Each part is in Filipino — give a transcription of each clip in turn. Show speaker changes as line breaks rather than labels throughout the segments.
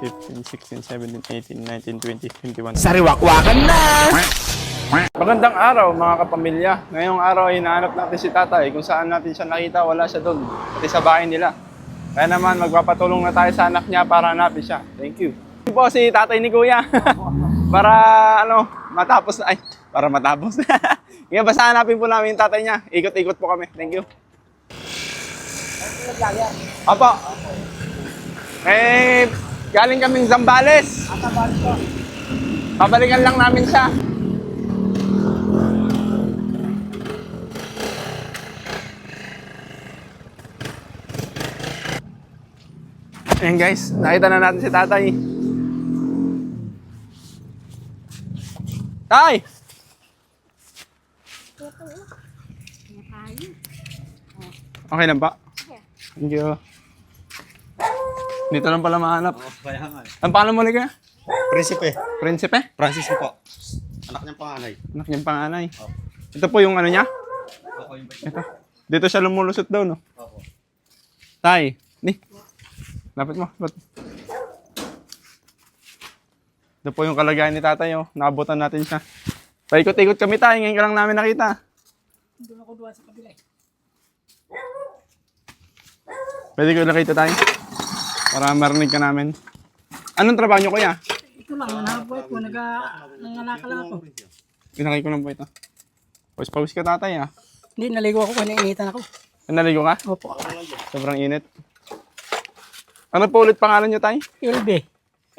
15, 16, 17, 18, 19, 20, 21.
Sariwakwakan na!
Magandang araw mga kapamilya. Ngayong araw ay hinahanap natin si tatay. Kung saan natin siya nakita, wala siya doon. Pati sa bahay nila. Kaya naman magpapatulong na tayo sa anak niya para hanapin siya. Thank you. Ito po si tatay ni Kuya. Para matapos na. Ay, para matapos. Ngayon basta hanapin po namin yung tatay niya. Ikot-ikot po kami. Thank you. Opo. Eh, galing kaming Zambales. Babalikan lang namin siya. Ayan guys, nakita na natin si tatay. Tay! Okay lang ba? Thank you. Dito lang pala mahanap. Ang pangalan mo ulit kaya?
Prinsipe.
Prinsipe?
Francis po. Anak niyang panganay.
Anak niyang panganay. Ito po yung ano niya?
Ako yung bait.
Ito. Dito siya lumulusot daw, no?
Opo.
Tay, ni. Lapit mo. Ito po yung kalagayan ni tatay, oh. Naabutan natin siya. Paikot-ikot kami tayo. Ngayon ka lang namin nakita.
Doon ako duwa sa kabila.
Pwede ko nakita tayo? Para marinig ka namin. Anong trabaho nyo, kuya?
Ito lang, nanabuhay ko. Nanganakal lang ako.
Pinakay ko lang po ito. Pawis-pawis ka tatay, ah.
Hindi, naligo ako. Nainitan ako.
Naligo ka?
Opo.
Sobrang init. Ano po ulit pangalan nyo, tay?
LB.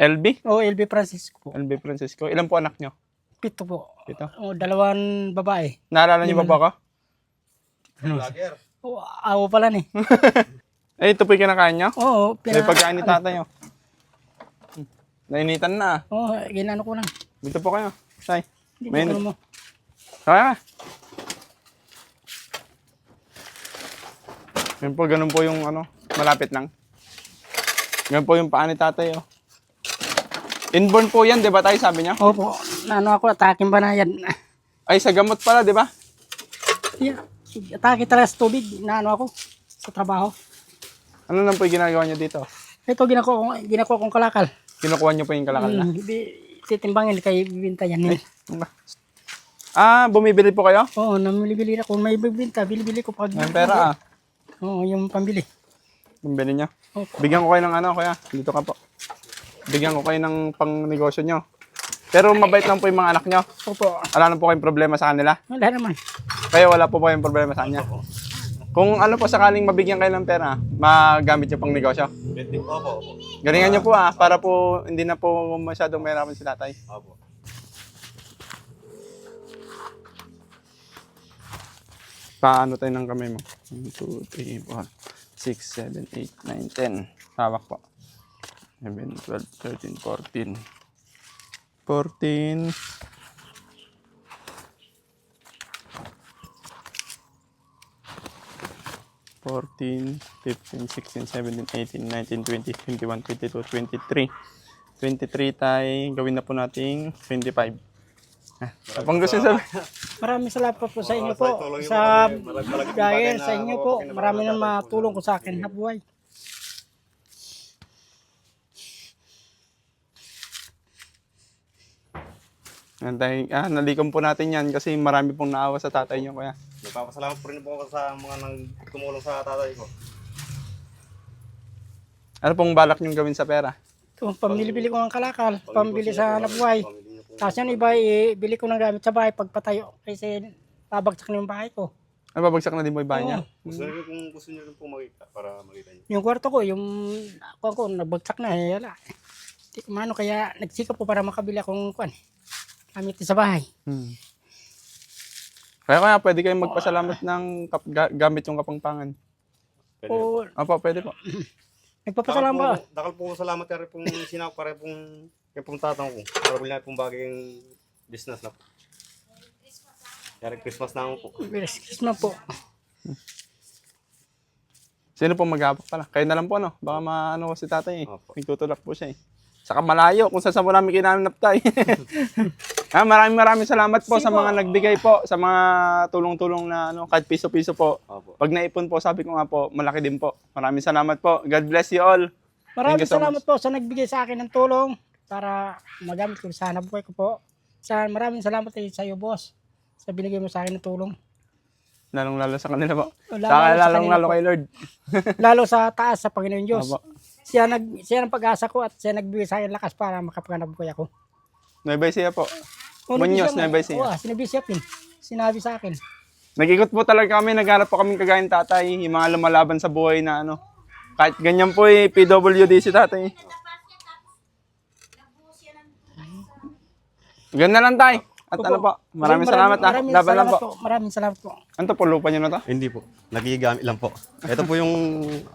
LB?
O, LB Francisco.
LB Francisco. Ilan po anak nyo?
7 po.
Ito.
O, 2 babae.
Naalala nyo ba ko?
Vlogger.
O, awo pala ni.
Eh, ito po yung kinakain nyo?
Oo,
May pagkain ni tatay, oh. Nainitan na, ah.
Oo, ginano ko lang.
Dito po kayo. Tay.
Hindi
May
ko mo.
Kaya ka. Yan po, ganun po yung ano, malapit lang. Ganun po yung paa ni tatay, oh. Inborn po yan, di ba tayo sabi niya?
Opo, ano ako, atakin ba na yan?
Ay, sa gamot pala, di ba?
Yeah. Atake talaga sa tubig, na ano ako, sa trabaho.
Ano lang po yung ginagawa niyo dito?
Ito, ginako kong kalakal.
Kinukuha niyo po yung kalakal na?
Titimbangin, kay bibinta yan.
Ay, ano ba? Ah, bumibili po kayo?
Oo, namili-bili na. Kung may bibinta, bili-bili ko pag...
May pera, ah.
Oo, yung pambili.
Bumibili niyo.
Opo.
Bigyan ko kayo ng ano, kuya. Dito ka po. Bigyan ko kayo ng pang-negosyo niyo. Pero mabait lang po yung mga anak niyo.
Opo.
Wala na po kayong problema sa kanila.
Wala naman.
Kaya wala po kayong problema sa kanya. Kung ano po sakaling mabigyan kayo ng pera, magamit niyo pang negosyo.
Opo.
Galingan niyo po para po hindi na po masyadong mahirapan si tatay.
Opo.
Paano tayo ng kamay mo? 1, 2, 3, 4, 6, 7, 8, 9, 10. Hawak po. 11, 12, 13, 14. 14. 14, 15, 16, 17, 18, 19, 20, 21, 22, 23. 23 tayo, gawin na po nating 25. Kapag gusto sabi.
Maraming salamat po sa inyo po. Sa dahil sa inyo po. Marami na matulong ko sa akin na buhay.
Nalikom po natin yan kasi marami pong naawa sa tatay niyo, kuya.
Nagpapasalamat po rin po ako sa mga nang tumulong sa tatay ko.
Ano pong balak niyong gawin sa pera?
Ito, pambili-bili ko ng kalakal. Pambili sa nabuhay.
Pamilya niyo po.
Tapos yan iba, bili ko ng gamit sa bahay pagpatayo. Kasi babagsak na yung bahay ko.
Ano, babagsak na din po yung bahay niya?
Kung gusto niyo rin po makita, para makita niyo.
Yung kwarto ko, yung ako nabagsak na. Wala. Di ko mano, kaya nagsikap po para makabili akong gamit sa bahay.
Kaya pwede kayong magpasalamat ng gamit yung kapangpangan.
Pwede.
O,
Opo, pwede po.
nagpapasalamat ba?
Dakal po salamat kaya rin pong sinako para pong kaya pong tatang ko. Para bilhin natin pong bagay yung business na po. Kaya Christmas na ako po.
Christmas po.
Sino po mag-aabak pala? Kayo na lang po, no? Baka maano ko si tatay, eh.
Opo.
Nagtutulak po siya, eh. Saka malayo, kung saan mo namin kinanap tayo. Maraming salamat po sa mga nagbigay po, sa mga tulong-tulong na kahit piso-piso po.
Opo.
Pag naipon po, sabi ko nga po, malaki din po. Maraming salamat po. God bless you all.
Maraming
Thank you so
salamat po sa nagbigay sa akin ng tulong para magamit ko sa hanap buhay ko po. Maraming salamat sa iyo, boss, sa binigay mo sa akin ng tulong.
Lalong-lalo sa kanila po.
Lalo
Saka
sa
lalong-lalo
kanila po.
kay Lord.
Lalo sa taas, sa Panginoon Diyos.
Opo.
Siya ang pag-asa ko at siya nagbigay sa akin lakas para makapanganap buhay ako.
Nueva Ecija po.
O,
Muñoz,
nabisya mo.
Nueva Ecija.
Oo, sinabi siya pin. Sinabi sa akin.
Nag-ikot po talaga kami, naghanap po kami kagaya ng tatay, yung mga lumalaban sa buhay na ano. Kahit ganyan po PWD si tatay. Ganda lang tay. At
Opo.
ano po, maraming salamat ha.
Maraming
Laban lang
salamat
po.
Maraming salamat po.
Ano to po, lupa nyo na to?
Hindi po. Nagigamit lang po. Ito po yung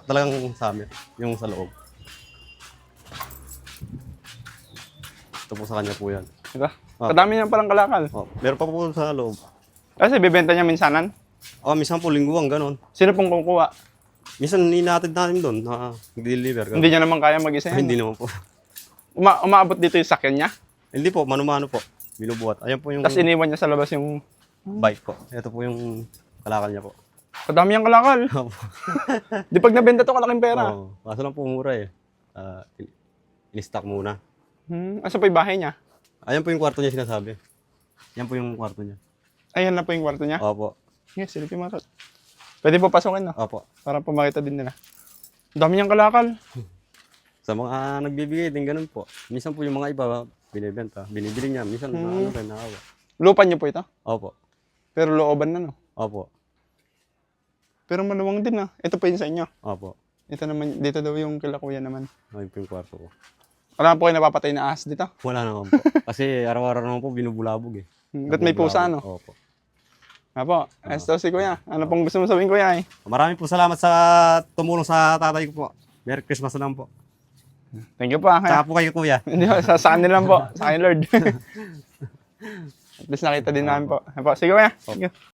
talagang sa amin. Yung sa loob. Ito po sa kanya po yan.
Ito. Kadami niyan palang kalakal.
Oh, meron pa po sa loob.
Kasi bibenta niya minsanan.
Oh, minsan po lingguang ganon.
Sino pong kukuha?
Minsan ninatid natin doon na nag-deliver.
Hindi niya naman kaya mag-isa
Hindi
yan.
naman po.
Umaabot dito yung sakyan niya.
Hindi po, mano-mano po. Binubuhat. Ayan po yung
Tapos iniwan niya sa labas yung...
bike po. Ito po yung kalakal niya po.
Kadami yung kalakal.
Opo.
Di pag nabenta to, kalaking pera.
Oo. Kaso lang po mura eh. In-stock muna.
Asa po yung bahay niya?
Ayan po yung kwarto niya sinasabi. Yan po yung kwarto niya.
Ayan na po yung kwarto niya.
Opo.
Yes, silipin mo. Pwede po pasukin, no?
Opo.
Para po makita din nila. Ang dami niyang kalakal.
Sa mga nagbibigay din ganun po. Minsan po yung mga iba binibenta. Binibili niya. Minsan ano rin naawa.
Lupa niyo po ito?
Opo.
Pero looban na, no?
Opo.
Pero maluwang din, ah. Ito po yung sa inyo.
Opo.
Ito naman, dito daw yung kila kuya naman.
Ayun po yung kwarto ko.
Wala po kayo napapatay na ahas dito.
Wala naman po. Kasi araw-araw naman po binubulabog eh.
Ba't may pusa, no?
Opo.
Apo, esto si kuya. Ano pong gusto mo sabihin, kuya, eh?
Maraming po salamat sa tumulong sa tatay ko po. Merry Christmas na lang po.
Thank you po, ah.
Tsaka po kayo kuya.
Hindi po, sa akin lang po. Sa akin, Lord. At least nakita din namin po. Apo, sige kuya. Sige.